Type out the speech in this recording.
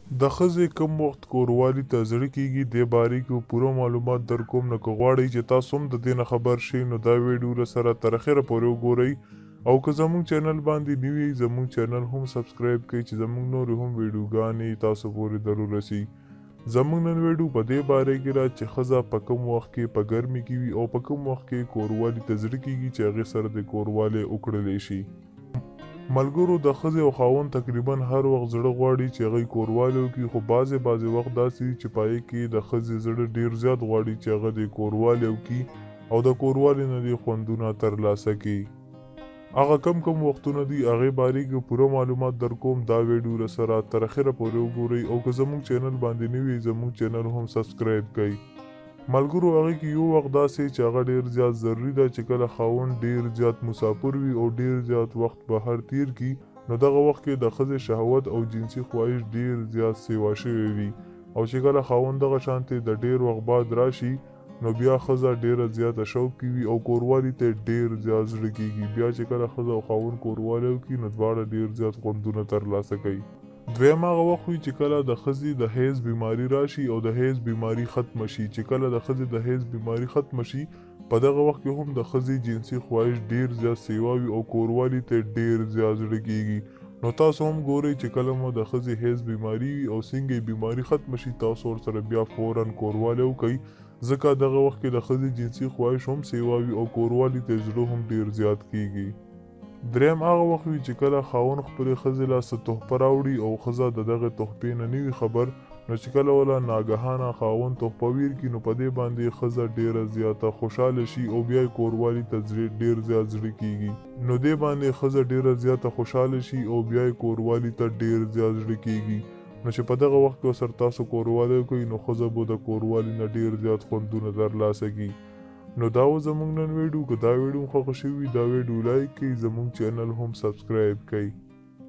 د ښځې کم وخت کوروالي ته زړه کیږي دې باره کې پوره معلومات در کوم. نو که غواړئ چې تاسو هم د دې نه خبر شئ نو دا ویډیو له سره تر اخره پورې وګورئ او که زموږ چینل باندې نوي زموږ چینل هم سبسکرایب کړئ چې زموږ نورې هم ویډیوګانې تاسو پورې ورسي. زموږ نن ویډیو په دې باره کې را چې ښځه په کم وخت کې په ګرمي کې وي او په کم وخت کې کوروالي ته زړه کیږي چې هغې سره د کوروالی وکړلی شي. ملګرو د ښځې او خاوند تقریبا هر وخت زړه غواړي چې هغوی کوروالی وکړي، خو بعضې وخت داسې وي چې په هغې کې د ښځې زړه ډېر زیات غواړي چې هغه د کوروالی وکړي او د کوروالی نه دې خوندونه ترلاسه کړي. هغه کم وختونه دي هغې باره کې پوره معلومات در کوم. دا ویډیو له سره تر اخره پورې وګورئ او که زموږ چینل باندې نوي زموږ چینل هم سبسکرایب کړئ. ملګرو هغې کې یو وخت داسې چې هغه ډېر زیات ضروري ده چې کله خاوند ډېر زیات مسافر وي او ډېر زیات وخت بهر تیر کړي نو دغه وخت کې د ښځې شهوت او جنسي خواهش ډېر زیات سیوا شوی وي او چې کله خاوند دغه شانتې د ډېر وخت بعد راشي نو بیا ښځه ډېره زیاته شوق کوي او کوروالي ته ډېر زیات زړه کیږي. بیا چې کله ښځه او خاوند کوروالی وکړي نو دواړه ډېر زیات خوندونه ترلاسه کوي. دویم هغه وخت وي چې کله د ښځې د حیض بیماري راشي او د حیض بیماري ختمه شي. چې کله د ښځې د حیض بیماري ختمه شي په دغه وخت کې هم د ښځې جنسي خواهش ډېر زیات سیوا وي او کوروالي ته ډېر زیات زړه کیږي. نو تاسو هم ګورئ چې کله مو د ښځې حیض بیماري وي او څنګه یې بیماري ختمه شي تاسو ورسره بیا فوراً کوروالی وکئ، ځکه دغه وخت کې د ښځې جنسي خواهش هم سیوا وي او کوروالي ته زړه هم ډېر زیات کیږي. دریم هغه وخت وي چې کله خاوند خپلې ښځې له څه تحفه راوړي او ښځه د دغې تحفې نه نه وي خبر نو چې کله وله ناګهانه خاوند تحفه ورکړي نو په دې باندې ښځه ډېره زیاته خوشحاله شي او بیا یې کوروالي ته ډېر زیات زړه کیږي. نو دې باندې ښځه ډېره زیاته خوشحاله شي او بیا یې کوروالي ته ډېر زیات زړه کیږي. نو چې په دغه وخت کې ورسره تاسو کوروالی وکړئ نو ښځه به د کوروالي نه ډېر زیات خوندونه ترلاسه کړي. نو دا و زموږ نن ویډیو. که دا ویډیو خوښه شوي وي دا ویډیو لایک کړئ، زموږ چینل هم سبسکرایب کړئ.